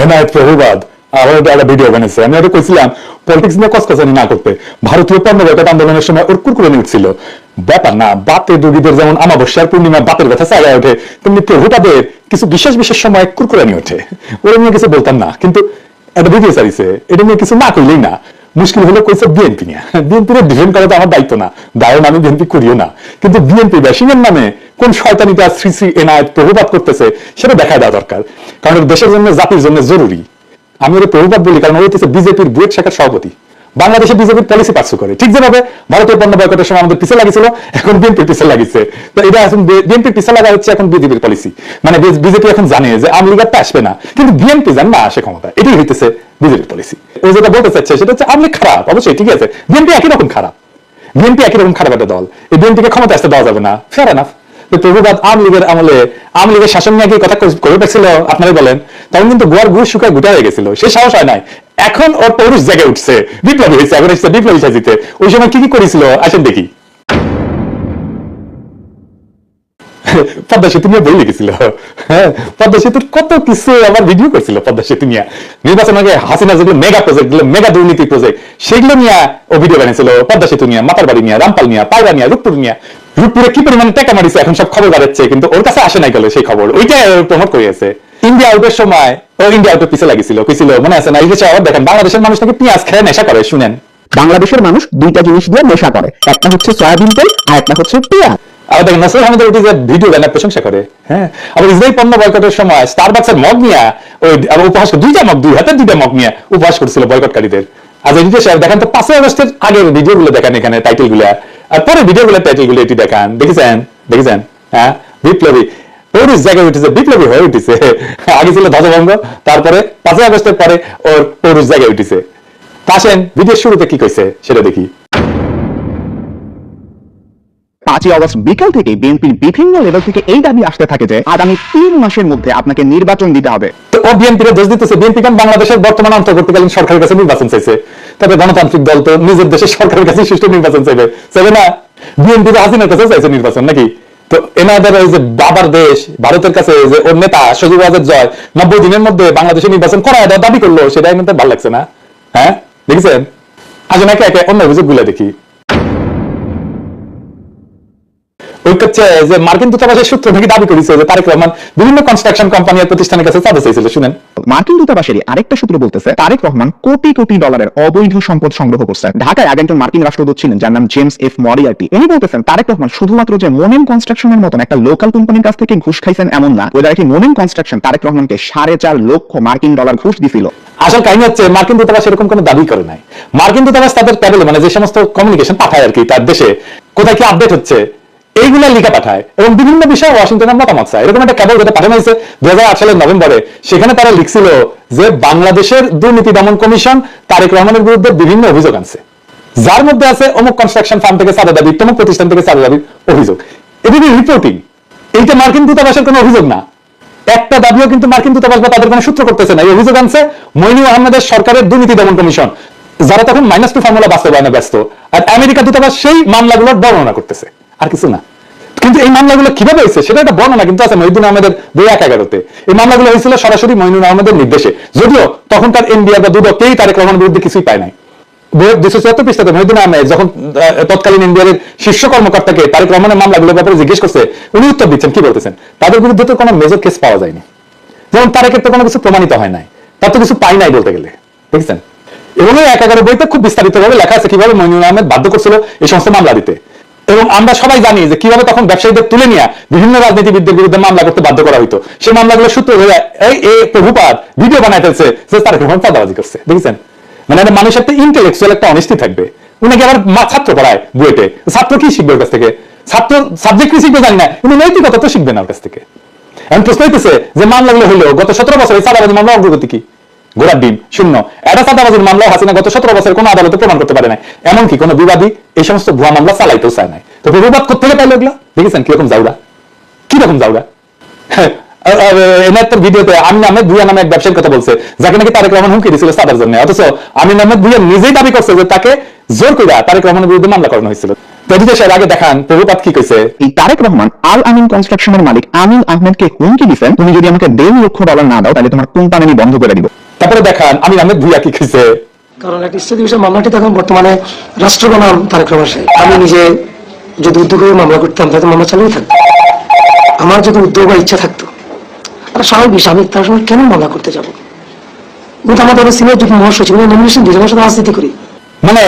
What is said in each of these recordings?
এনায়েত প্রভুবাদ আবার একটা ভিডিও বানিয়েছে। আমি ওটা কইছিলাম পলিটিক্স নিয়ে কসকসানি না করতে। ভারতীয় পণ্য বয়কট আন্দোলনের সময় ওর কুরকুরে উঠছিল। ব্যাপার না, বাতের রোগীদের যেমন আমাবস্যার পূর্ণিমা বাতের ব্যথা চালায় ওঠে, তেমনি প্রভুপাদের কিছু বিশেষ বিশেষ সময় কুরকুরানি ওঠে। ওরা নিয়ে কিছু বলতাম না, কিন্তু একটা ভিডিও চাইছে, এটা নিয়ে কিছু না করলেই না। মুশকিল হলো কইছে বিএনপি নিয়ে। বিএনপির ডিফেন্ড করা তো আমার দায়িত্ব না, দায়ন আমি বিএনপি করিও না, কিন্তু বিএনপি ব্যাশিংয়ের নামে কোন শয়তানিটা শ্রী শ্রী এনায়েত প্রভুপাত করতেছে সেটা দেখা দেওয়া দরকার, কারণ দেশের জন্য জাতির জন্য জরুরি। আমি ওর প্রভুপাত বলি কারণ ওই বিজেপির বুয়েট শাখার সভাপতি, বাংলাদেশে বিজেপির পলিসি পার্সু করে। ঠিক যেভাবে ভারতীয় পণ্য বয়কটের সময় আমাদের পিছে লাগিয়েছিল, এখন বিএনপির পিছে লাগিয়েছে। তো এটা এখন বিএনপির পিছে লাগা হচ্ছে এখন বিজেপির পলিসি। মানে বিজেপি এখন জানে যে আওয়ামী লীগ আসবে না, কিন্তু বিএনপি জান না আসে ক্ষমতা, এটাই হইতেছে বিজেপির পলিসি। ও যেটা বলতে চাচ্ছে সেটা হচ্ছে আওয়ামী লীগ খারাপ, অবশ্যই ঠিক আছে, বিএনপি একই রকম খারাপ, বিএনপি একই রকম খারাপ একটা দল, এই বিএনপিকে ক্ষমতা আসতে দেওয়া যাবে না। Fair enough. প্রভুবাদ আওয়ামী লীগের আমলে আওয়ামী লীগের শাসন নিয়ে কি কথা করে পারছিল আপনারাই বলেন? তখন কিন্তু গোয়ার গুড় শুকায় গুটা হয়ে গেছিল, সে সাহস হয় নাই। এখন ওর পৌরুষ জেগে উঠছে, বিপ্লবী হয়েছে, এখন এসেছে বিপ্লবী সাজিতে। ওই সময় কি কি করেছিল আসেন দেখি। পদ্মা সেতু নিয়ে বই লিখেছিল, হ্যাঁ পদ্মা সেতুর কত কিছু আবার ভিডিও করছিল পদ্মা সেতু নিয়ে। নির্বাচন আগে হাসিনা যেগুলো মেগা প্রজেক্ট, মেগা দুর্নীতি প্রজেক্ট, সেগুলো নিয়ে ও ভিডিও বানিয়েছিল। পদ্মা সেতু নিয়ে, মাতারবাড়ি নিয়ে, রামপাল নিয়ে, পায়রা নিয়ে, রূপপুর নিয়ে। রূপপুরে কি পরিমাণে টাকা মারিছে এখন সব খবর বাড়াচ্ছে, কিন্তু ওর কাছে আসে নাই গেল সেই খবর, ওইটা প্রমোট করিয়েছে। ইন্ডিয়া আউটের সময় ও ইন্ডিয়া আউটের পিছে লাগিয়েছিল, কইছিল মনে আছে না? এই দেশে আবার দেখেন বাংলাদেশের মানুষ নাকি পেঁয়াজ খেয়ে নেশা করে। শুনেন, বাংলাদেশের মানুষ দুইটা জিনিস দিয়ে নেশা করে, একটা হচ্ছে সয়াবিন তেল আর একটা হচ্ছে পেঁয়াজ। আবার দেখেন নাসির আহমেদের ওটি যে ভিডিও বানায় প্রশংসা করে। হ্যাঁ, আবার ইসরায়েল পণ্য বয়কটের সময় স্টারবাকসের মগ নিয়ে ওই আবার উপহাস, দুইটা মগ, দুই হাতে দুইটা মগ নিয়ে উপহাস করছিল বয়কটকারীদের। আজ এদিকে দেখেন তো 5 আগস্টের আগের ভিডিও গুলো দেখান, এখানে টাইটেল গুলা, আর পরে ভিডিও গুলো টাইটেল গুলো এটি দেখান। দেখেছেন? দেখেছেন? হ্যাঁ, বিপ্লবী পৌরুষ জায়গায় উঠেছে, বিপ্লবী হয়ে উঠেছে। আগে ছিল ধ্বজভঙ্গ, তারপরে 5 আগস্টের পরে ওর পৌরুষ জায়গায় উঠেছে। আসেন ভিডিওর শুরুতে কি কইছে সেটা দেখি। 5 আগস্ট বিকাল থেকে বিএনপির বিভিন্ন লেভেল থেকে এই দাবি আসতে থাকে যে আগামী 3 মাসের মধ্যে আপনাকে নির্বাচন দিতে হবে। তো ও বিএনপির দোষ দিতেছে। বিএনপি কারণ বাংলাদেশের বর্তমান অন্তর্বর্তীকালীন সরকারের কাছে নির্বাচন চাইছে, তবে গণতান্ত্রিক দল তো নিজের দেশের সরকারের কাছে সুষ্ঠু নির্বাচন চাইবে, চাইবে না? বিএনপি তো হাসিনার কাছে চাইছে নির্বাচন নাকি? তো এনাদের ওই যে বাবার দেশ ভারতের কাছে যে ওর নেতা সজীব ওয়াজেদ জয় 90 দিনের মধ্যে বাংলাদেশে নির্বাচন করায় দেওয়ার দাবি করলো, সেটা এমনিতে ভালো লাগছে না? হ্যাঁ, দেখেছেন? আজ নাকি একে অন্য অভিযোগ গুলা দেখি। যে মার্কিন দূতাবাসের সূত্র থেকে দাবি করেছে যে তারেক রহমান বিভিন্ন কনস্ট্রাকশন কোম্পানি আর প্রতিষ্ঠানের কাছে চাঁদা চাইছিল। শুনেন, মার্কিন দূতাবাসেরই আরেকটা সূত্র বলতেছে তারেক রহমান কোটি কোটি ডলারের অবৈধ সম্পদ সংগ্রহ করছেন। ঢাকায় আগে একজন মার্কিন রাষ্ট্রদূত ছিলেন যার নাম জেমস এফ মরিয়ার্টি। ইনি বলতেছেন তারেক রহমান শুধুমাত্র যে মোনেম কনস্ট্রাকশনের মতন একটা লোকাল কোম্পানির কাছ থেকে ঘুষ খাইছেন এমন না, ওই একটি মোনেম কনস্ট্রাকশন তারেক রহমানকে 4.5 লক্ষ মার্কিন ডলার ঘুষ দিছিল। আসল কাহিনী হচ্ছে মার্কিন দূতাবাস এরকম কোনো দাবি করে নাই। মার্কিন দূতাবাস তাদের ট্যাবেলে, মানে যে সমস্ত কমিউনিকেশন পাঠায় আর কি, তার দেশে কোথায় কি আপডেট হচ্ছে এইগুলা লিখা পাঠায় এবং বিভিন্ন বিষয়ে ওয়াশিংটনের মতামত চায়। এরকম একটা কেবল যেটা পাঠানো হয়েছে 2008 সালের নভেম্বরে, সেখানে তারা লিখছিল যে বাংলাদেশের দুর্নীতি দমন কমিশন তারেক রহমানের বিরুদ্ধে বিভিন্ন অভিযোগ আনছে, যার মধ্যে আছে অমুক কনস্ট্রাকশন ফার্ম থেকে চাঁদা দাবি, তমুক প্রতিষ্ঠান থেকে চাঁদা দাবির অভিযোগ। এদিকে রিপোর্টিং, এইটা মার্কিন দূতাবাসের কোনো অভিযোগ না, একটা দাবিও কিন্তু মার্কিন দূতাবাস বা তাদের কোনো সূত্র করতেছে না। এই অভিযোগ আনছে মইনুল আহমেদের সরকারের দুর্নীতি দমন কমিশন, যারা তখন -2 ফর্মুলা বাস্তবায়নে ব্যস্ত, আর আমেরিকা দূতাবাস সেই মামলাগুলোর বর্ণনা করতেছে, আর কিছু না। কিন্তু এই মামলাগুলো কিভাবে হয়েছে সেটা একটা বর্ণনা কিন্তু আছে মহিউদ্দিন আহমেদের 2011-তে। এই মামলাগুলো হয়েছিল সরাসরি মইনুল আহমেদের নির্দেশে, যদিও তখনকার এনবিআর বা দুদক কেই তারেক রহমানের বিরুদ্ধে কিছুই পায় নাই। 274 পৃষ্ঠাতে মহিউদ্দিন আহমেদ যখন তৎকালীন এনবিআর এর শীর্ষ কর্মকর্তাকে তারেক রহমানের মামলাগুলোর ব্যাপারে জিজ্ঞেস করছে, উনি উত্তর দিচ্ছেন, কি বলতেছেন? তাদের বিরুদ্ধে তো কোনো মেজর কেস পাওয়া যায়নি, যেমন তারেকের তো কোনো কিছু প্রমাণিত হয় নাই, তার তো কিছু পাই নাই বলতে গেলে, দেখছেন? এবং 11 বইতে খুব বিস্তারিতভাবে লেখা আছে কিভাবে মইনুল আহমেদ বাধ্য করছিল এই সমস্ত মামলা দিতে। এবং আমরা সবাই জানি যে কিভাবে তখন ব্যবসায়ীদের তুলে নিয়ে বিভিন্ন রাজনীতিবিদদের বিরুদ্ধে মামলা করতে বাধ্য করা হইতো। সেই মামলাগুলো সূত্র ধরে এই প্রভুপাত ভিডিও বানাই ফেলছে যে তারেক রহমান চাঁদাবাজি করছে, দেখেছেন? মানে মানুষের একটা ইন্টেলেকচুয়াল একটা অনেস্টি থাকবে। উনাকে আবার ছাত্র পড়ায় বুয়েটে, ছাত্র কি শিখবে ওর কাছ থেকে? ছাত্র সাবজেক্ট কি শিখবে জানি না, কিন্তু নৈতিকতা তো শিখবে না ওর কাছ থেকে। এখন প্রশ্ন হইতেছে যে মামলাগুলো হলো গত 17 বছরে চাঁদাবাজি মামলা অগ্রগতি কি? গোড়ার ডিম শূন্য। এটা চাঁদাবাজির মামলা হাসিনা গত 17 বছর কোনো আদালতে প্রমাণ করতে পারে নাই, এমনকি কোনো বিবাদী এই সমস্ত ভুয়া মামলা চালাইতেও চায় নাই। তো প্রভুবাদ করতে পাইলো এগুলা, দেখেছেন কিরকম যাওরা, কিরকম যাওরা। এনার ভিডিওতে আমিন আহমেদ ভুইয়া নামে এক ব্যবসায়ীর কথা বলছে, যাকে নাকি তারেক রহমান হুমকি দিয়েছিল চাঁদার জন্য, অথচ আমিন আহমেদ ভুইয়া নিজেই দাবি করছে যে তাকে জোর করে তারেক রহমানের বিরুদ্ধে মামলা করানো হয়েছিল। সাহেব আগে দেখান প্রভুপাত কি কইছে। এই তারেক রহমান আল আমিন কনস্ট্রাকশনের মালিক আমিন আহমেদকে হুমকি দিচ্ছেন, তুমি যদি আমাকে $1.5 লক্ষ না দাও তাহলে তোমার কোম্পানি আমি বন্ধ করে দিব। তারপরে দেখান আমিন আহমেদ ভুইয়া কি কইছে। কারণ একটা স্থিতি বিষয় মামলাটি তখন বর্তমানে রাষ্ট্রপ্রধান তারেক রহমান সাহেব। আমি নিজে যদি উদ্যোগ হয়ে মামলা করতাম তাহলে মামলা চালুই থাকতো। আমার যদি উদ্যোগ বা ইচ্ছা থাকতো, আর স্বাভাবিক বিষয়, আমি তার সময় কেন মামলা করতে যাবো? কিন্তু আমাদের সিনিয়র যুগ্ম মহাসচিব নমিনেশন দিয়ে আমার সাথে রাজনীতি করি। মানে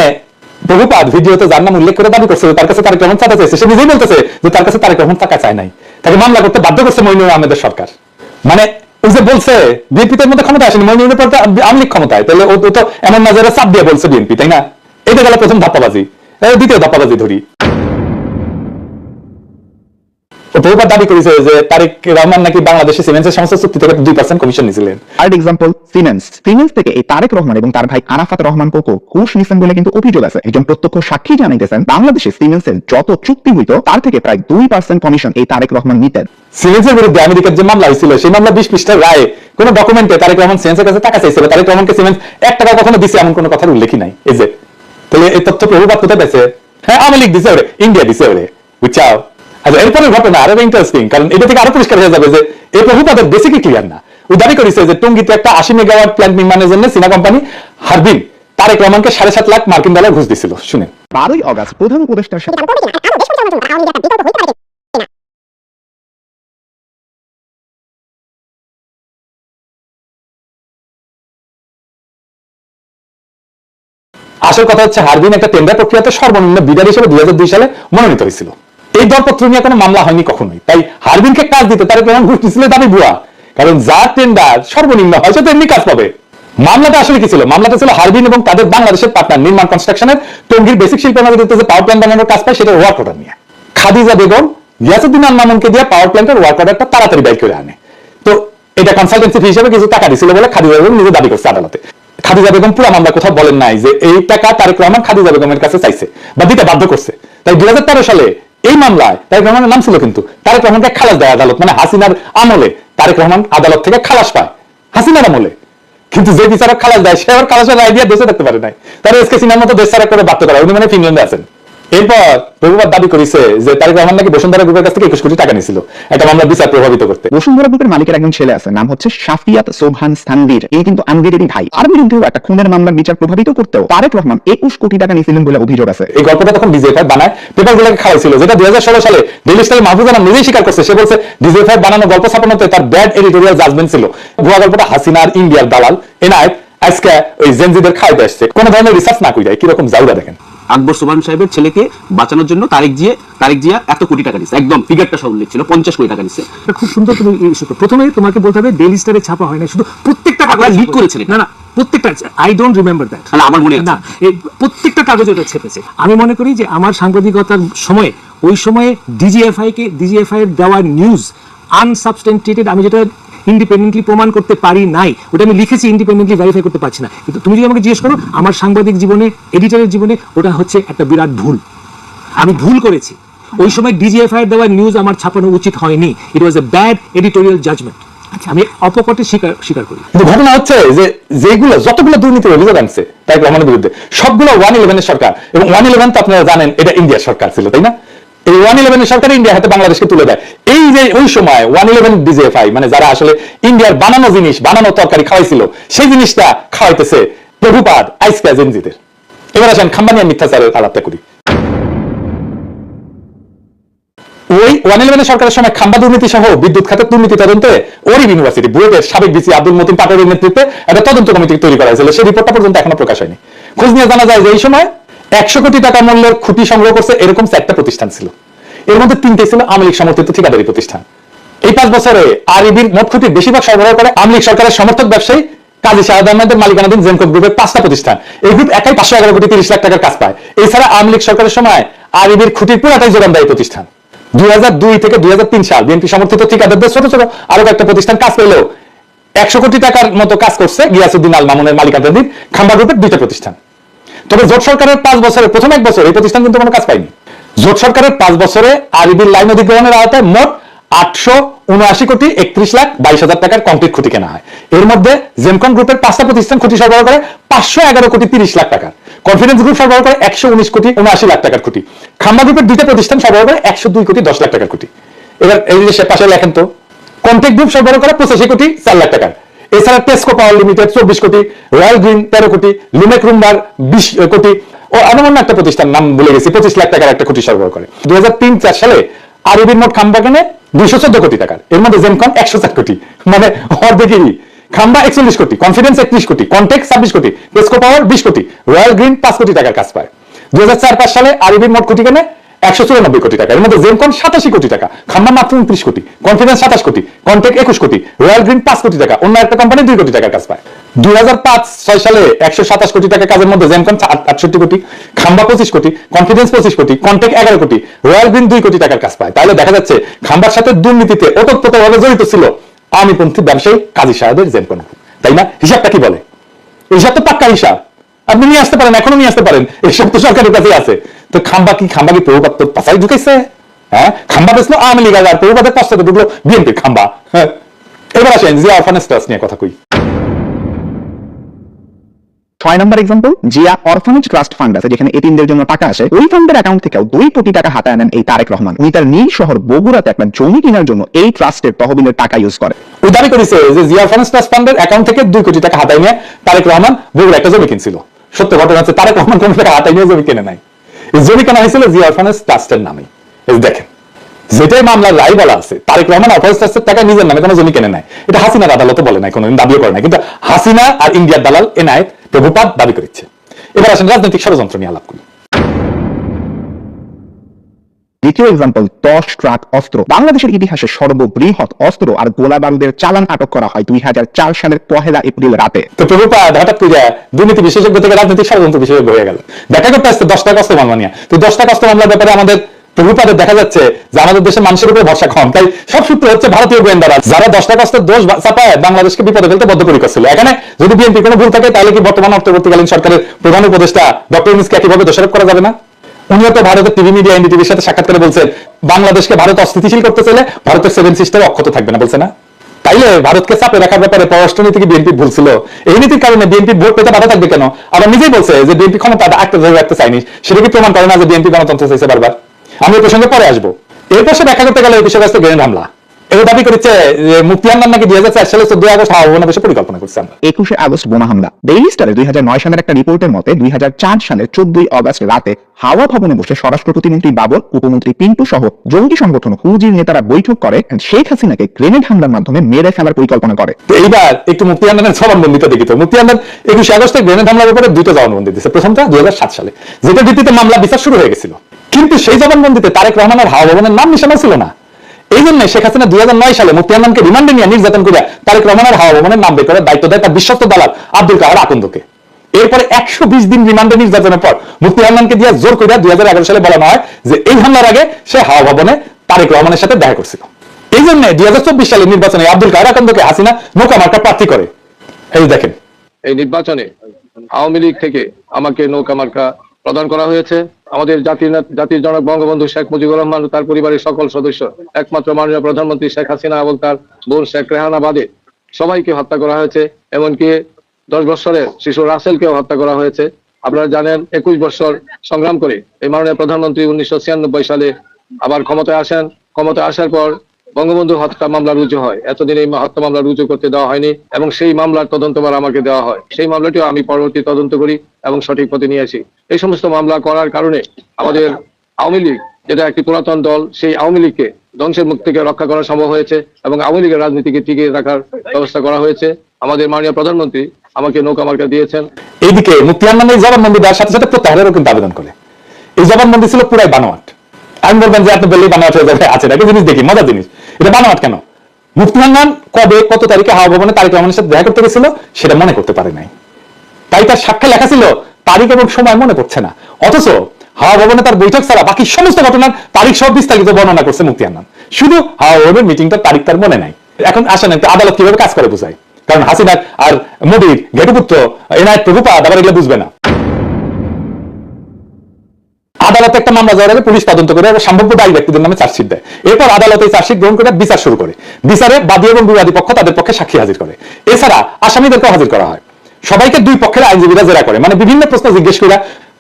প্রভুপাত ভিডিওতে যার নাম উল্লেখ করে দাবি করছে তার কাছে তারেক রহমান চাঁদা চাইছে, সে নিজেই বলতেছে যে তার কাছে তারেক রহমান টাকা চায় নাই, তাকে মামলা করতে বাধ্য করছে মইনুল আহমেদের সরকার। মানে ওই যে বলছে বিএনপিতে মধ্যে ক্ষমতা আসেনি, মইনুলের পর আওয়ামী লীগ ক্ষমতায়, তাহলে ও তো এমন নজরে চাপ দিয়ে বলছে বিএনপি, তাই না? এটা গেল প্রথম ধাপ্পাবাজি। দ্বিতীয় ধাপ্পাবাজি ধরি, প্রভুপাত দাবি করেছে যে তারেক রহমান নাকি বাংলাদেশে সিমেন্টের সমস্ত চুক্তি থেকে 2% কমিশন নিয়েছিলেন। আর এক্সাম্পল সিমেন্স থেকে এই তারেক রহমান এবং তার ভাই আরাফাত রহমান কোকো ঘুষ নিছেন বলে কিন্তু অভিযোগ আছে। একজন প্রত্যক্ষ সাক্ষী জানাইতেছেন বাংলাদেশে সিমেন্সের যত চুক্তি হইতো তার থেকে প্রায় 2% কমিশন এই তারেক রহমান নিতেন। সিমেন্সের বিরুদ্ধে আমেরিকার যে মামলা হয়েছিল সেই মামলা 20 পৃষ্ঠার রায়ে কোন ডকুমেন্টে তারেক রহমান সিমেন্সের কাছে টাকা চাইছিল, তারেক রহমানকে সিমেন্স 1 টাকা কখনো দিছে এমন কোন কথার উল্লেখই নাই। এই যে তাহলে এই তথ্য প্রভুপাত কোথায় পেয়েছে? হ্যাঁ, আওয়ামী লীগ দিছে ওরে, ইন্ডিয়া দিছে ওরে, বুঝছাও? আচ্ছা, এরপরের ঘটনা আরো ইন্টারেস্টিং, কারণ এটা থেকে আরো পরিষ্কার হয়ে যাবে যে এই প্রভুপাতের বেসিকই ক্লিয়ার না। ও দাবি করেছে যে টঙ্গীতে একটা 80 মেগাওয়াট প্ল্যান্ট নির্মাণের জন্য চীনা কোম্পানি হারবিন তারেক রহমানকে 7.5 লাখ মার্কিন ডলার ঘুষ দিছিল। শুনেন, 12 আগস্ট প্রধান উপদেষ্টার সাথে আসল কথা হচ্ছে হারবিন একটা টেন্ডার প্রক্রিয়াতে সর্বনিম্ন বিডার হিসেবে 2002 সালে মনোনীত হয়েছিল। এই দরপত্র নিয়ে কোনো মামলা হয়নি কখনোই, তাই হারবিনকে কাজ দিতে তারেক রহমান ঘুষ দিছিল দাবি ভুয়া, কারণ যার টেন্ডার সর্বনিম্ন হয় সে তো এমনি কাজ পাবে। মামলাটা আসলে কি ছিল? মামলাটা ছিল হারবিন এবং তাদের বাংলাদেশের পার্টনার নির্মাণ কনস্ট্রাকশনের টঙ্গীর বেসিক শিল্প নগরীতে যে পাওয়ার প্ল্যান্ট বানানোর কাজ পায় সেটা ওয়ার্ক অর্ডার নিয়ে খাদিজা বেগম গিয়াসউদ্দিন আল মামুনকে দিয়ে পাওয়ার প্ল্যান্টের ওয়ার্ক অর্ডারটা তাড়াতাড়ি বের করে আনে। তো এটা কনসালটেন্সি ফি হিসেবে কিছু টাকা দিছিল বলে খাদিজা বেগম নিজে দাবি করছে আদালতে। খাদিজা বেগম পুরো মামলা কোথাও বলেন নাই যে এই টাকা তারেক রহমান খাদিজা বেগমের কাছে চাইছে বা দিতে বাধ্য করছে। তাই 2013 সালে এই মামলায় তারেক রহমানের নাম ছিল, কিন্তু তারেক রহমানকে খালাস দেয় আদালত, মানে হাসিনার আমলে তারেক রহমান আদালত থেকে খালাস পায় হাসিনার আমলে। কিন্তু যে বিচারক খালাস দেয় সে আবার খালাসের রায় দিয়ে দেশে থাকতে পারে নাই, তারা এসকে সিনহার মতো দেশ ছাড়া করে বাধ্য করা, উনি মানে ফিনল্যান্ডে আছেন। এরপর প্রভুপাত দাবি করেছে যে তারেক রহমান নাকি বসুন্ধরা গ্রুপের কাছ থেকে 21 কোটি টাকা নিয়েছিল একটা মামলার বিচার প্রভাবিত করতে। বসুন্ধরা গ্রুপের মালিকের একজন ছেলে আছে, নাম হচ্ছে শাফিয়াত সোবহান স্থানবীর। এই কিন্তু আনবিরেরই ভাই। আর বিরুদ্ধেও একটা খুনের মামলার বিচার প্রভাবিত করতেও তারেক রহমান 21 কোটি টাকা নিয়েছিলেন বলে অভিযোগ আছে। এই গল্পটা তখন ডিজিএফআই বানায় পেপারগুলোকে খাওয়াইছিল, যেটা 2016 সালে ডেইলি স্টার মাহফুজ আলম নিজেই স্বীকার করছে। সে বলছে ডিজিএফআই বানানো গল্প ছাপানোতে তার ব্যাড এডিটোরিয়াল জাজমেন্ট ছিল। ভুয়া গল্পটা হাসিনা আর ইন্ডিয়ার দালাল এনআইএফ আজকে ওই জেনজিদের খাইতে আসছে, কোন ধরনের রিসার্চ না কইরাই কিরকম জাউরা দেখেন। আকবর সুবহান সাহেবের ছেলেকে বাঁচানোর জন্য তারেক জিয়া এত কোটি টাকা দিচ্ছে, একদম ফিগারটা সব উল্লেখ ছিল, 50 কোটি টাকা দিচ্ছে। খুব সুন্দর। তুমি প্রথমে তোমাকে বলতে হবে ডেইলি স্টারে ছাপা হয় না, শুধু প্রত্যেকটা আপনারা লিড করেছিলেন। না প্রত্যেকটা, আই ডোন্ট রিমেম্বার দ্যাট। না, আমার মনে আছে। না, এই প্রত্যেকটা কাগজে ওটা ছেপেছে। আমি মনে করি যে আমার সাংবাদিকতার সময়ে ওই সময়ে ডিজিএফআই এর দেওয়া নিউজ আনসাবস্টেন্টিয়েটেড, আমি যেটা ইন্ডিপেন্ডেন্টলি প্রমাণ করতে পারি নাই, ওটা আমি লিখেছি, ইন্ডিপেন্ডেন্টলি ভেরিফাই করতে পারছি না। কিন্তু তুমি যদি আমাকে জিজ্ঞেস করো আমার সাংবাদিক জীবনে, এডিটরের জীবনে ওটা হচ্ছে একটা বিরাট ভুল। আমি ভুল করেছি। ওই সময় ডিজিএফআই এর দেওয়া নিউজ আমার ছাপানো উচিত হয়নি। ইট ওয়াজ এ ব্যাড এডিটোরিয়াল জাজমেন্ট। আমি অপকটে স্বীকার করি। কিন্তু ঘটনা হচ্ছে যে যেগুলো যতগুলো দুর্নীতির অভিযোগ আনছে তারেক রহমানের বিরুদ্ধে সবগুলো 111 সরকার, এবং 111 তো আপনারা জানেন এটা ইন্ডিয়ার সরকার ছিল, তাই না? এই 111 সরকার ইন্ডিয়া হাতে বাংলাদেশকে তুলে দেয়। এই যে ওই সময় 111 ডিজিএফআই মানে যারা আসলে ইন্ডিয়ার বানানো জিনিস, বানানো তরকারি খাওয়াইছিল, সেই জিনিসটা খাওয়াইতেছে প্রভুপাত আইসকা জেনজিদের। এবার আসেন খাম্বানিয়া মিথ্যাচারের আলাপটা করি। ওই 111 সরকারের সময় খাম্বা দুর্নীতি সহ বিদ্যুৎ খাতের দুর্নীতি তদন্তে ওরিব ইউনিভার্সিটি বুয়েটের সাবেক ভিসি আব্দুল মতিন পাটোয়ারির নেতৃত্বে একটা তদন্ত কমিটি তৈরি করা হয়েছিল। সেই রিপোর্টটা পর্যন্ত এখনো প্রকাশ হয়নি। খোঁজ নিয়ে জানা যায় যে এই সময় 100 কোটি টাকা মূল্যের খুঁটি সংগ্রহ করছে এরকম 4টা প্রতিষ্ঠান ছিল। এর মধ্যে 3টে ছিল আওয়ামী লীগ সমর্থিত ঠিকাদারি প্রতিষ্ঠান। এই 5 বছরে আরইবির মোট খুঁটির বেশিরভাগ সরবরাহ করে আওয়ামী লীগ সরকারের সমর্থক ব্যবসায়ী কাজী শাহাদ আহমেদের মালিকানাধীন জেনকো গ্রুপের 5টা প্রতিষ্ঠান। এই গ্রুপ একাই 511 কোটি 30 লাখ টাকার কাজ পায়। এছাড়া আওয়ামী লীগ সরকারের সময় আরইবির খুঁটির পুরাটাই যোগান দেয় প্রতিষ্ঠান। 2002 থেকে 2003 সাল বিএনপি সমর্থিত ঠিকাদারদের ছোট ছোট আরো একটা প্রতিষ্ঠান কাজ পেলেও 100 কোটি টাকার মতো কাজ করছে গিয়াসউদ্দিন আল মামুনের মালিকানাধীন খাম্বা গ্রুপের 2টা প্রতিষ্ঠান। তবে জোট সরকারের 5 বছরের প্রথম 1 বছর এই প্রতিষ্ঠান কিন্তু কোনো কাজ পায়নি। জোট সরকারের 5 বছরে আরইবির লাইন অধিগ্রহণের আওতায় মোট 879 কোটি 31 লাখ 22 হাজার টাকার কংক্রিট খুঁটি কেনা হয়। এর মধ্যে জেনকন গ্রুপের 5টা প্রতিষ্ঠান খুঁটি সরবরাহ করে 511 কোটি 30 লাখ টাকা। কনফিডেন্স গ্রুপ সরবরাহ করে 119 কোটি 79 লাখ টাকার কোটি। খাম্বা গ্রুপের দুইটা প্রতিষ্ঠান সরবরাহ করে 102 কোটি 10 লাখ টাকার কোটি। এবার এই যে পাশে লেখেন তো, কন্টেক্ট গ্রুপ সরবরাহ করে 85 কোটি 4 লাখ টাকার। এছাড়া টেস্কো পাওয়ার লিমিটেড 24 কোটি, রয়্যাল গ্রিন 13 কোটি, লুমেক রুম্বার 20 কোটি ও এমন অন্য একটা প্রতিষ্ঠান নাম ভুলে গেছি 25 লাখ টাকার একটা কোটি সরবরাহ করে। 2003-04 সালে আরবির মোট খাম্বা কেনে 214 কোটি টাকার, এর মধ্যে জেনকন 107 কোটি, মানে অর্ধেকই। খাম্বা 41 কোটি, কনফিডেন্স 31 কোটি, কন্টেক্ট 26 কোটি, টেস্কো পাওয়ার 20 কোটি, রয়্যাল গ্রিন 5 কোটি টাকার কাজ পায়। 2004-05 সালে আরবির মোট কোটি কেনে 194 কোটি টাকা, এর মধ্যে জেনকন 87 কোটি টাকা, খাম্বা মাত্র 29 কোটি, কনফিডেন্স 27 কোটি, কন্টেক্ট 21 কোটি, রয়্যাল গ্রিন 5 কোটি টাকা, অন্য একটা কোম্পানি 2 কোটি টাকার কাজ পায়। 2005-06 সালে 127 কোটি টাকা কাজের মধ্যে জেনকন 68 কোটি, খাম্বা 25 কোটি, কনফিডেন্স 25 কোটি, কন্টেক্ট 11 কোটি, রয়্যাল গ্রিন 2 কোটি টাকার কাজ পায়। তাহলে দেখা যাচ্ছে খাম্বার সাথে দুর্নীতিতে ওতপ্রোতভাবে জড়িত ছিল আওয়ামীপন্থী ব্যবসায়ী কাজী সাহেবের জেনকন, তাই না? হিসাবটা কি বলে? হিসাব তো পাক্কা হিসাব, আপনি নিয়ে আসতে পারেন, এখনো নিয়ে আসতে পারেন, এইসব তো সরকারের কাছে আছে। তো খাম্বা কি প্রভুপাত পাশাই ঢুকাইছে? হ্যাঁ, খাম্বা বেসলো আওয়ামী লীগ, আর প্রভুপাতের পশ্চাতে ঢুকলো বিএনপির খাম্বা। হ্যাঁ, এবার আসেন জিয়া অরফানেজ ট্রাস্ট নিয়ে কথা কই। 6 number example, Zia orphanage trust fund আছে যেখানে এতিমদের জন্য টাকা আসে। ওই ফান্ডের অ্যাকাউন্ট থেকেও 2 কোটি টাকা হাতায় নেন এই তারেক রহমান। উনি তার নিজ শহর বগুড়াতে একটা জমি কেনার জন্য এই ট্রাস্টের তহবিলের টাকা ইউজ করে। ওই দাবি করেছে যে জিয়া অরফানেজ ট্রাস্ট ফান্ডের অ্যাকাউন্ট থেকে 2 কোটি টাকা হাতায় নিয়ে তারেক রহমান বগুড়া একটা জমি কিনছিল। সত্য ঘটনা হচ্ছে তারেক রহমান কোন টাকা হাতায় নিয়ে জমি কিনে নাই, এই জমি কেনা হয়েছিল জিয়া অরফানেজ ট্রাস্টের নামে। দেখেন, যেটাই মামলার রায় বলা আছে, তারেক রহমান অরফানেজ ট্রাস্টের টাকা নিজের নামে কোনো জমি কেনে নাই, এটা হাসিনার আদালতে বলে নাই, কোনোদিন দাবিও করে নাই, কিন্তু হাসিনা আর ইন্ডিয়ার দালাল এনায়েত প্রভুপাত দাবি করেছে। এবার আসেন রাজনৈতিক ষড়যন্ত্র নিয়ে আলাপ করি। দ্বিতীয় এক্সাম্পল, 10 ট্রাক অস্ত্র। বাংলাদেশের ইতিহাসে সর্ববৃহৎ অস্ত্র আর গোলা বারুদের চালান আটক করা হয় 2004 সালের 1 এপ্রিল রাতে। তো প্রভুপাত হঠাৎ করে দুর্নীতি বিশেষজ্ঞ থেকে রাজনৈতিক ষড়যন্ত্র বিশেষজ্ঞ হয়ে গেল। দেখা করতে আসছে 10 টাকা অস্ত্র মামলা নিয়ে। তো 10 টাকা অস্ত্র মামলার ব্যাপারে আমাদের প্রভুপাতের দেখা যাচ্ছে যে আমাদের দেশের মানুষের উপরে ভরসা কম, তাই সব সূত্র হচ্ছে ভারতীয় গোয়েন্দারা, যারা 10 টাকা অস্ত্রের দোষ চাপায় বাংলাদেশকে বিপদে ফেলতে বদ্ধপরিকর ছিল। এখানে যদি বিএনপি কোনো ভুল থাকে তাহলে কি বর্তমান অন্তর্বর্তীকালীন সরকারের প্রধান উপদেষ্টা ডক্টর ইউনূসকে একইভাবে দোষারোপ করা যাবে না? উনিও তো ভারতের টিভি মিডিয়া এনডিটিভির সাথে সাক্ষাৎ করে বলছেন বাংলাদেশকে ভারত অস্থিতিশীল করতে চাইলে ভারতের 7 সিস্টেম অক্ষত থাকবে না, বলছে না? তাইলে ভারতকে চাপে রাখার ব্যাপারে পররাষ্ট্র নীতি কি বিএনপি ভুল ছিল? এই নীতির কারণে বিএনপি ভোট পেতে বাধা থাকবে কেন? আবার নিজেই বলছে যে বিএনপি ক্ষমতা আটকে ধরে রাখতে চায়নি, সেটা কি প্রমাণ করে না যে বিএনপি গণতন্ত্র চাইছে বারবার? আমি এই প্রসঙ্গে পরে আসবো। এরপর সে ব্যাখ্যা করতে গেলে এই বিষয়গ্রস্ত গ্রেনেড হামলা এও দাবি করেছে যে মুফতি আন্নান নাকি 2004 সালে 14 আগস্ট হাওয়া ভবনে বসে পরিকল্পনা করছেন। 21 আগস্ট বোমা হামলা। ডেইলি স্টারের 2009 সালের একটা রিপোর্টের মতে 2004 সালের 14 আগস্ট রাতে হাওয়া ভবনে বসে স্বরাষ্ট্র প্রতিমন্ত্রী বাবর, উপমন্ত্রী পিন্টু সহ জঙ্গি সংগঠন হুজির নেতারা বৈঠক করে শেখ হাসিনাকে গ্রেনেড হামলার মাধ্যমে মেরে ফেলার পরিকল্পনা করে। তো এইবার একটু মুফতি আন্নানের জবানবন্দিটা দেখি তো। মুফতি আন্নান 21 আগস্টে গ্রেনেড হামলার ব্যাপারে 2টা জবানবন্দি দিয়েছে। প্রথমটা 2007 সালে, যেটা ভিত্তিতে মামলা বিচার শুরু হয়ে গেছিল, কিন্তু সেই জবানবন্দিতে তারেক রহমানের হাওয়া ভবনের নাম নিশানা ছিল না। এই জন্য শেখ হাসিনা 2009 সালে মুফতি আন্নানকে রিমান্ডে নিয়ে নির্যাতন করে তারেক রহমানের হাওয়া ভবনের নাম বের করার দায়িত্ব দেয় তার বিশ্বস্ত দালাল আব্দুল কাদের আকন্দকে। এরপরে 120 দিন রিমান্ডে নির্যাতনের পর মুফতি আন্নানকে দিয়ে জোর করে 2011 সালে বলানো হয় যে এই হামলার আগে সে হাওয়া ভবনে তারেক রহমানের সাথে দেখা করছিল। এই জন্য 2024 সালের নির্বাচনে আব্দুল কাদের আকন্দকে হাসিনা নৌকা মার্কা প্রার্থী করে। এই দেখেন, এই নির্বাচনে আওয়ামী লীগ থেকে আমাকে নৌকা মার্কা প্রদান করা হয়েছে। আমাদের জাতির জনক বঙ্গবন্ধু শেখ মুজিবুর রহমান ও তার পরিবারের সকল সদস্য, একমাত্র মাননীয় প্রধানমন্ত্রী শেখ হাসিনা এবং তার বোন শেখ রেহানা বাদে সবাইকে হত্যা করা হয়েছে। এমনকি 10 বছরের শিশু রাসেলকেও হত্যা করা হয়েছে। আপনারা জানেন 21 বছর সংগ্রাম করে এই মাননীয় প্রধানমন্ত্রী 1996 সালে আবার ক্ষমতায় আসেন। ক্ষমতায় আসার পর বঙ্গবন্ধু হত্যা মামলা রুজু হয়। এতদিন এই হত্যা মামলা রুজু করতে দেওয়া হয়নি এবং সেই মামলার তদন্তভার আমাকে দেওয়া হয়। সেই মামলাটিও আমি পরবর্তী তদন্ত করি এবং সঠিক পথে নিয়ে আসি। এই সমস্ত মামলা করার কারণে আমাদের আওয়ামী লীগ, যেটা একটি পুরাতন দল, সেই আওয়ামী লীগকে ধ্বংসের মুখ থেকে রক্ষা করা সম্ভব হয়েছে এবং আওয়ামী লীগের রাজনীতিকে টিকিয়ে রাখার ব্যবস্থা করা হয়েছে। আমাদের মাননীয় প্রধানমন্ত্রী আমাকে নৌকা মার্কা দিয়েছেন। এইদিকে মুফতি আন্নান এই জবানবন্দি দেওয়ার সাথে সাথে প্রত্যাহারেরও কিন্তু আবেদন করে। এই জবানবন্দি ছিল পুরাই বানোয়াট। আমি বলবেন যে আপনি বললেই বানোয়াট হয়ে যাবে, আছে একটা জিনিস দেখি, মজার জিনিস, এটা বানোয়াট কেন? মুফতি আন্নান কবে কত তারিখে হাওয়া ভবনে তারেক রহমানের সাথে দেখা করতে গেছিল সেটা মনে করতে পারে নাই, তাই তার সাক্ষাৎ লেখা ছিল তারিখ এবং সময় মনে পড়ছে না। অথচ হাওয়া ভবনে তার বৈঠক ছাড়া বাকি সমস্ত ঘটনার তারিখ সব বিস্তারিত বর্ণনা করছে মুফতি আন্নান, শুধু হাওয়া ভবনের মিটিংটার তারিখ তার মনে নাই। এখন আসেন একটা আদালত কিভাবে কাজ করে বোঝায়, কারণ হাসিনা আর মোদীর ঘেটুপুত্র এনায়েত প্রভুপাত আবার এগুলো বুঝবে না। আদালতে একটা মামলা যাওয়ার আগে পুলিশ তদন্ত করে সম্ভাব্য দায়ী ব্যক্তিদের নামে চার্জশিট দেয়। এরপর আদালত এই চার্জশিট গ্রহণ করে বিচার শুরু করে। বিচারে বাদী এবং বিবাদী পক্ষ তাদের পক্ষে সাক্ষী হাজির করে। এছাড়া আসামিদেরকেও হাজির করা হয়। সবাইকে দুই পক্ষের আইনজীবীরা জেরা করে, মানে বিভিন্ন প্রশ্ন জিজ্ঞেস করে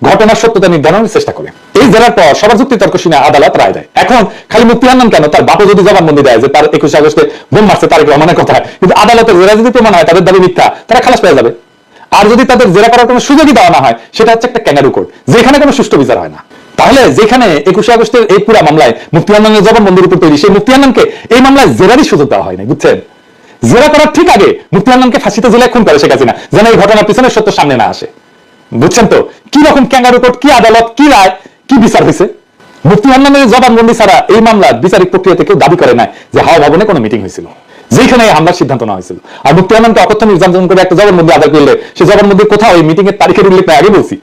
ঘটনার সত্যতা নির্ধারণের চেষ্টা করে। এই জেরার পর সবার যুক্তি তর্ক শুনে আদালত রায় দেয়। এখন খালি মুফতি হান্নান কেন, তার বাপও যদি জবানবন্দি দেয় যে তার 21 আগস্টে বোম মারছে তারেক রহমানের কথা, কিন্তু আদালতের জেরা যদি প্রমাণ হয় তাদের দাবি মিথ্যা, তারা খালাস পেয়ে যাবে। আর যদি তাদের জেরা করার কোনো সুযোগই দেওয়া না হয়, সেটা হচ্ছে একটা ক্যাঙ্গারু কোর্ট, যেখানে কোনো সুষ্ঠু বিচার হয় না। তাহলে যেখানে 21 আগস্টের এই পুরা মামলায় মুফতি হান্নানের জবানবন্দির উপর তৈরি, সেই মুফতি হান্নানকে এই মামলায় জেরারই সুযোগ দেওয়া হয় না, বুঝছেন? জেরা করার ঠিক আগে মুফতি হান্নানকে ফাঁসিতে জেলায় খুন করে শেখ হাসিনা, যেন এই ঘটনার পিছনে সত্য সামনে না আসে। বুঝছেন তো কি রকম ক্যাঙ্গারু কোর্ট, কি আদালত, কি রায়, কি বিচার হয়েছে? মুফতি হান্নানের জবানবন্দি ছাড়া এই মামলার বিচারিক প্রক্রিয়াতে কেউ দাবি করে নাই যে হাওয়া ভবনে কোনো মিটিং হয়েছিল, যেখানে এই হামলার সিদ্ধান্ত নেওয়া হয়েছিল। আর মুফতি হান্নানকে অকথ্য নির্যাতন করে একটা জবানবন্দি আদায় করলে সে জবানবন্দি কোথাও এই মিটিং এর তারিখের উল্লেখ নাই, আগে বলছি।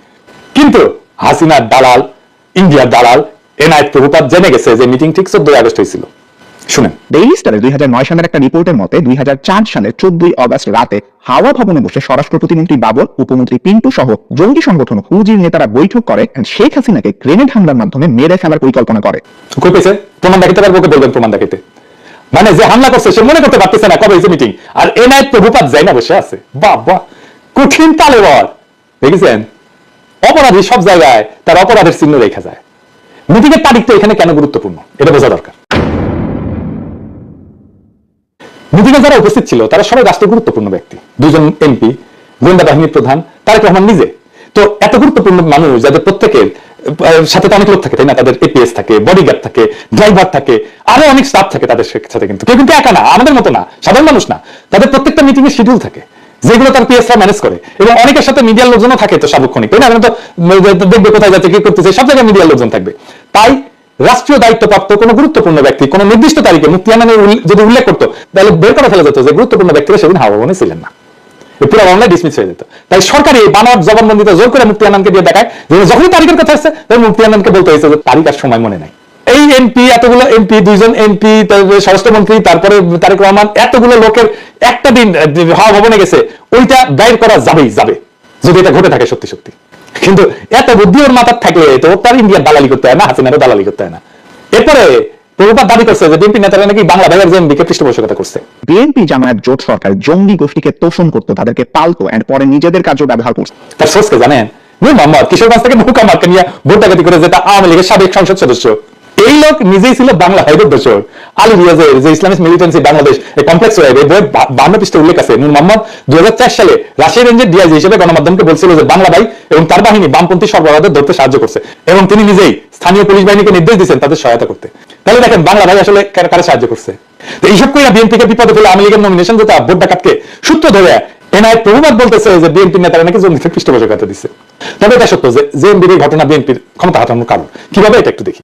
কিন্তু হাসিনার দালাল, ইন্ডিয়ার দালাল এনায়েত প্রভুপাত জেনে গেছে যে মিটিং ঠিক 14 আগস্ট হয়েছিল। শুনেন, ডেইলি স্টারের 2009 সালের একটা রিপোর্টের মতে 2004 সালের 14 আগস্ট রাতে হাওয়া ভবনে বসে স্বরাষ্ট্র প্রতিমন্ত্রী বাবর, উপমন্ত্রী পিন্টু সহ জঙ্গি সংগঠন হুজির নেতারা বৈঠক করে শেখ হাসিনাকে গ্রেনেড হামলার মাধ্যমে মেরে ফেলার পরিকল্পনা করে। কই পেয়েছে? প্রমাণ দেখাতে পারবো, ওকে বলবেন প্রমাণ দেখাতে। মানে যে হামলা করছে সে মনে করতে পারতেছে না কবে হয়েছে মিটিং, আর এনায়েত প্রভুপাত যাই না বসে আছে। বাবা কঠিন তালেবর, দেখেছেন? অপরাধী সব জায়গায় তার অপরাধের চিহ্ন রেখা যায়। মিটিং এর তারিখটা এখানে কেন গুরুত্বপূর্ণ এটা বোঝা দরকার। মিটিংয়ে যারা উপস্থিত ছিল তারা সবাই রাষ্ট্রের গুরুত্বপূর্ণ ব্যক্তি, দুজন এমপি, গোয়েন্দা বাহিনীর প্রধান, তারেক রহমান নিজে। তো এত গুরুত্বপূর্ণ মানুষ যাদের প্রত্যেকের সাথে তো অনেক লোক থাকে, তাই না? তাদের এপিএস থাকে, বডিগার্ড থাকে, ড্রাইভার থাকে, আরো অনেক স্টাফ থাকে তাদের সাথে। কিন্তু কেউ কিন্তু একা না, আমাদের মতো না, সাধারণ মানুষ না। তাদের প্রত্যেকটা মিটিং এর শিডিউল থাকে যেগুলো তার পিএসরা ম্যানেজ করে, এবং অনেকের সাথে মিডিয়ার লোকজনও থাকে তো সার্বক্ষণিক, তাই না? তো দেখবে কোথায় যাচ্ছে, কি করতেছে, সব জায়গায় মিডিয়ার লোকজন থাকবে। তাই রাষ্ট্রীয় দায়িত্বপ্রাপ্ত কোন গুরুত্বপূর্ণ ব্যক্তি কোন নির্দিষ্ট তারিখে মুফতি হান্নানের যদি উল্লেখ করতো, তাহলে বের করে ফেলা যেত যে গুরুত্বপূর্ণ ব্যক্তিরা সেদিন হাওয়া ভবনে ছিলেন না, পুরো মামলায় ডিসমিস হয়ে যেত। তাই সরকারি বানোয়াট জবানবন্দিতে জোর করে মুফতি হান্নানকে দিয়ে দেখায় যে যখনই তারিখের কথা আসছে তখন মুফতি হান্নানকে বলতে হয়েছে যে তারিখ আর সময় মনে নাই। এই এমপি, এতগুলো এমপি, দুইজন এমপি, স্বরাষ্ট্রমন্ত্রী, তারপরে তারেক রহমান, এতগুলো লোকের একটা দিন হাওয়া ভবনে গেছে, ওইটা দায়ের করা যাবেই যাবে যদি এটা ঘটে থাকে সত্যি সত্যি। কিন্তু এত বুদ্ধি ওর মাথার থাকলে তো তার ইন্ডিয়ার দালালি করতে হয় না, হাসিনারও দালালি করতে হয় না। এরপরে প্রভুপাত দাবি করছে যে বিএনপি নেতারা নাকি বাংলা ভাইয়ের জেএমবিকে পৃষ্ঠপোষকতা করছে। বিএনপি জামায়াত জোট সরকার জঙ্গি গোষ্ঠীকে তোষণ করতো, তাদেরকে পালতো, এন্ড পরে নিজেদের কাজে ব্যবহার করতো। তার সোর্সকে জানেন? নূর মোহাম্মদ কিশোরগঞ্জ থেকে নৌকা মার্কা নিয়ে ভোট ডাকাতি করে যেটা আওয়ামী লীগের সাবেক সংসদ সদস্য, এই লোক নিজেই ছিল বাংলা ভাইয়ের দোষর। আলী রিয়াজের যে Islamic militancy Bangladesh complex web, এই বইয়ের 52 পৃষ্ঠা উল্লেখ আছে। নূর মোহাম্মদ 2004 সালে রাশিয়া রেঞ্জের ডিআইজি হিসেবে গণমাধ্যমকে বলছিল যে বাংলা ভাই এবং তার বাহিনী বামপন্থী সরবরাহদের ধরতে সাহায্য করছে, এবং তিনি নিজেই স্থানীয় পুলিশ বাহিনীকে নির্দেশ দিয়েছেন তাদের সহায়তা করতে। তাহলে দেখেন বাংলা ভাই আসলে কারা সাহায্য করছে। তো এইসব করে বিএনপিকে বিপদে ফেলে আওয়ামী লীগের নমিনেশন যেটা ভোট ডাকাতকে সূত্র ধরে এনআইএ প্রভুপাত বলতেছে যে বিএনপি নেতারা নাকি জঙ্গিদের পৃষ্ঠপোষকতা দিচ্ছে। তবে এটা সত্য যে জেএমবির এই ঘটনা বিএনপির ক্ষমতা হারানোর কারণ। কিভাবে এটা একটু দেখি।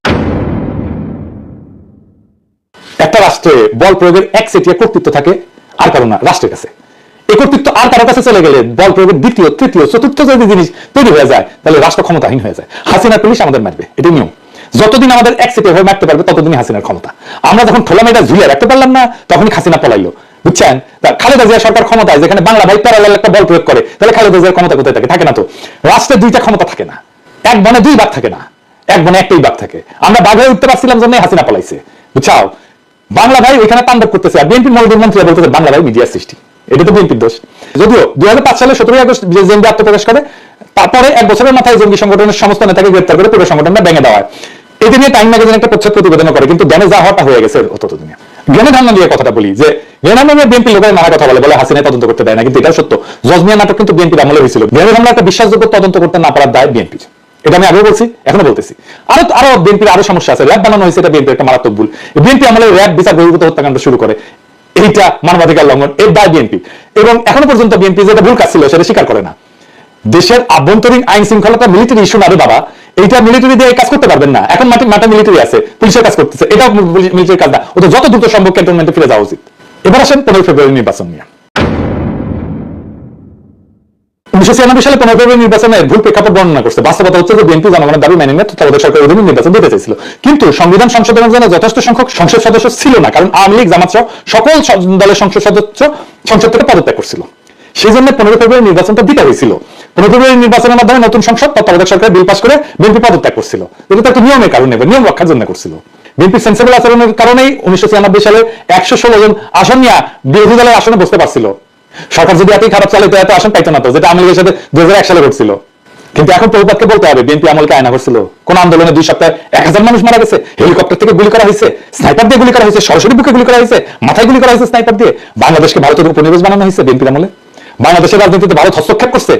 একটা রাষ্ট্রে বল প্রয়োগের একচেটিয়া কর্তৃত্ব থাকে আর কারণ না, রাষ্ট্রের কাছে। এই কর্তৃত্ব আর কারো কাছে চলে গেলে বল প্রয়োগের দ্বিতীয়, তৃতীয়, চতুর্থ যদি জিনিস তৈরি হয়ে যায় তাহলে রাষ্ট্র ক্ষমতাহীন হয়ে যায়। হাসিনা পুলিশ আমাদের মারবে, এটাই নিয়ম। যতদিন আমাদের একচেটিয়া হয়ে মারতে পারবে ততদিনই হাসিনার ক্ষমতা। আমরা যখন ঠোলা মেয়েটা ঝুলিয়ে রাখতে পারলাম না তখনই হাসিনা পলাইলো, বুঝছেন? খালেদা জিয়া সরকার ক্ষমতায়, যেখানে বাংলা ভাই প্যারালাল একটা বল প্রয়োগ করে, তাহলে খালেদা জিয়ার ক্ষমতা কোথায় থাকে? থাকে না তো। রাষ্ট্রের দুইটা ক্ষমতা থাকে না, এক বনে দুই ভাগ থাকে না, এক বনে একটাই ভাগ থাকে। আমরা বাঘ হয়ে উঠতে পারছিলাম জন্য হাসিনা পলাইছে, বুঝছাও? বাংলা ভাই ওইখানে তাণ্ডব করতেছে, আর বিএনপির মনোনয়ন মন্ত্রীরা বলতেছে বাংলা ভাই মিডিয়ার সৃষ্টি। এটা তো বিএনপির দোষ। যদিও 2005 সালে 17 আগস্ট জেএমবি আত্মপ্রকাশ করে, তারপরে এক বছরের মাথায় জঙ্গি সংগঠনের সমস্ত নেতাকে গ্রেপ্তার করে পুরো সংগঠনটা ভেঙে দেওয়া হয়। এটা নিয়ে টাইম ম্যাগাজিন একটা প্রচ্ছদ প্রতিবেদন করে, কিন্তু জ্ঞানে যা হওয়াটা হয়ে গেছে ততদিনে। গ্রেনেড হামলা নিয়ে কথাটা বলি যে গ্রেনেড হামলা বিএনপি লোকের নানা কথা বলে হাসিনা তদন্ত করতে দেয় না, কিন্তু এটাও সত্য। জজমিয়া নাটক কিন্তু বিএনপির আমলে হয়েছিল। গ্রেনেড হামলা একটা বিশ্বাসযোগ্য তদন্ত করতে না পারার দায় বিএনপির, এটা আমি আগেও বলছি, এখনো বলতেছি। আরো বিএনপির আরো সমস্যা আছে। র্যাব বানানো হয়েছে, এটা বিএনপির একটা মারাত্মক ভুল। বিএনপি আমলে র্যাব বিচার বহির্ভূত হত্যাকাণ্ড শুরু করে, এইটা মানবাধিকার লঙ্ঘন, এর দায় বিএনপি। এবং এখনো পর্যন্ত বিএনপি যেটা ভুল কাজ ছিল সেটা স্বীকার করে না। দেশের আভ্যন্তরীণ আইন শৃঙ্খলাটা মিলিটারি ইস্যু না রে বাবা, এইটা মিলিটারি দিয়ে কাজ করতে পারবেন না। এখন মাঠে মিলিটারি আছে, পুলিশের কাজ করতেছে, এটাও মিলিটারি কাজ না। ওদের যত দ্রুত সম্ভব ক্যান্টনমেন্টে ফিরে যাওয়া উচিত। এবার আসেন 15 ফেব্রুয়ারি নির্বাচন নিয়ে। 1996 সালে 15 ফেব্রুয়ারি নির্বাচনের ভুল প্রেক্ষাপট বর্ণনা করছে। বাস্তবতা হচ্ছে যে বিএনপি জনগণের দাবি মেনে নিয়ে তত্ত্বাবধায়ক সরকারের অধীনে নির্বাচন দিতে চাইছিল, কিন্তু সংবিধান সংশোধনের জন্য যথেষ্ট সংখ্যক সংসদ সদস্য ছিল না, কারণ আওয়ামী লীগ, জামাত সহ সকল দলের সংসদ সদস্য সংসদ থেকে পদত্যাগ করছিল। সেই জন্য 15 ফেব্রুয়ারি নির্বাচনটা দিতে হয়েছিল। 15 ফেব্রুয়ারি নির্বাচনের মাধ্যমে নতুন সংসদ তত্ত্বাবধায়ক সরকার বিল পাস করে বিএনপি পদত্যাগ করছিল। এটা তো একটা নিয়মের কারণে, নিয়ম রক্ষার জন্য করছিল। বিএনপি সেন্সিবল আচরণের কারণেই 1996 সালে 116 জন আসন নিয়ে বিরোধী দলের আসনে বসতে পারছিল। সরকার যদি এতই খারাপ চালাইতো এত আসন পাইতো না তো, যেটা আওয়ামী লীগের সাথে 2001 সালে ঘটছিল। কিন্তু এখন প্রভুপাতকে বলতে হবে বিএনপি আমলকে আয়না করছিল। কোন আন্দোলনে 2 সপ্তাহে 1000 মানুষ মারা গেছে, হেলিকপ্টার থেকে গুলি করা হয়েছে, স্নাইপার দিয়ে গুলি করা হয়েছে, সরাসরি বুকে গুলি করা হয়েছে, মাথায় গুলি করা হয়েছে স্নাইপার দিয়ে। বাংলাদেশকে ভারতের উপনিবেশ বানানো হয়েছে বিএনপির আমলে। বাংলাদেশের রাজনীতিতে ভারত হস্তক্ষেপ করছে,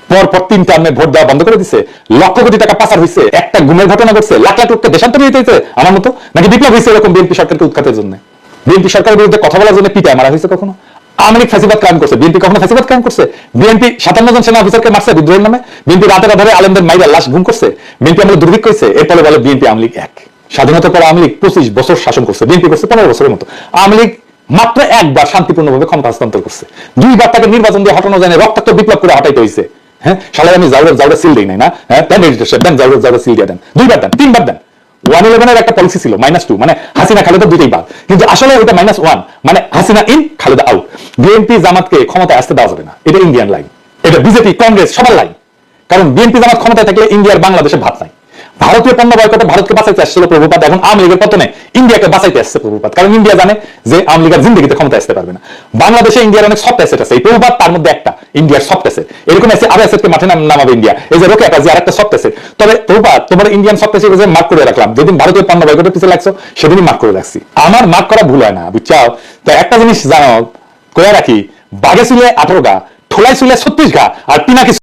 পর 3 টার্মে ভোট দেওয়া বন্ধ করে দিছে, লক্ষ কোটি টাকা পাচার হয়েছে, একটা গুমের ঘটনা ঘটছে, লাখ লাখ লোককে দেশান্তরিত হয়েছে আমার মতো, নাকি বিপ্লব হয়েছে এরকম বিএনপি সরকারকে উৎখাতের জন্য? বিএনপি সরকারের বিরুদ্ধে কথা বলার জন্য পিটায় মারা হয়েছে কখনো? আওয়ামী লীগ ফ্যাসিবাদ ক্রাইম করছে, বিএনপি কখনো ফ্যাসিবাদ ক্রাইম করছে? বিএনপি 57 জন সেনা অফিসারকে মারছে বিদ্রোহের নামে, বিএনপি রাতের আধারে আলেমদের মাইরা লাশ গুম করছে, বিএনপি আমলে দুর্ভিক্ষ হয়েছে, এরপরে বলে বিএনপি আওয়ামী লীগ এক। স্বাধীনতার পর আওয়ামী লীগ 25 বছর শাসন করছে, বিএনপি করছে 15 বছরের মতো। আওয়ামী লীগ মাত্র একবার শান্তিপূর্ণভাবে ক্ষমতা হস্তান্তর করছে, 2 বার তাকে নির্বাচন দিয়ে হটানো যায় না, রক্তাক্ত বিপ্লব করে হটাইতে হয়েছে। হ্যাঁ, শালা আমি জাউরা সিল দেই নাই না, হ্যাঁ দেন রেজিস্ট্রেশন দেন, জাউরা সিল দিয়ে দেন, 2 বার দেন, 3 বার দেন। 111 এর একটা পলিসি ছিল -2, মানে হাসিনা খালেদা দুইটাই বাদ, কিন্তু আসলে ওটা -1, মানে Hasina in Khaleda out. BNP জামাতকে ক্ষমতায় আসতে দেওয়া যাবে না, এটা ইন্ডিয়ান লাইন, এটা বিজেপি কংগ্রেস সবার লাইন। কারণ বিএনপি জামাত ক্ষমতায় থাকলে ইন্ডিয়ার বাংলাদেশে ভাত নাই। ভারতীয় পণ্য বয়কটে ভারতকে বাঁচাইতে আসছিল প্রভুপাত, এখন আওয়ামী লীগের পতনে ইন্ডিয়াকে বাঁচাইতে আসছে প্রভুপাত, কারণ ইন্ডিয়া জানে যে আওয়ামী লীগের জিন্দগিতে ক্ষমতা আসতে পারবে না। বাংলাদেশে ইন্ডিয়ার অনেক সফট অ্যাসেট আছে, এই প্রভুপাত তার মধ্যে একটা ইন্ডিয়ার সফট অ্যাসেট। এরকম আরো অ্যাসেটকে মাঠে নামাবে ইন্ডিয়া, এই যে রোকে আর একটা সফট অ্যাসেট। তবে প্রভুপাত তোমার ইন্ডিয়ান সফট অ্যাসেট মার্ক করে রাখলাম, যেদিন ভারতীয় পণ্য বয়কটের পিছিয়ে লাগছো সেদিনই মার্ক করে রাখছি। আমার মার্ক করা ভুল হয় না, বুঝছাও? তো একটা জিনিস জানো করে রাখি, বাঘে ছিলে 18 গা, ঠোলাই ছিলে 36 গা, আর পিনাকি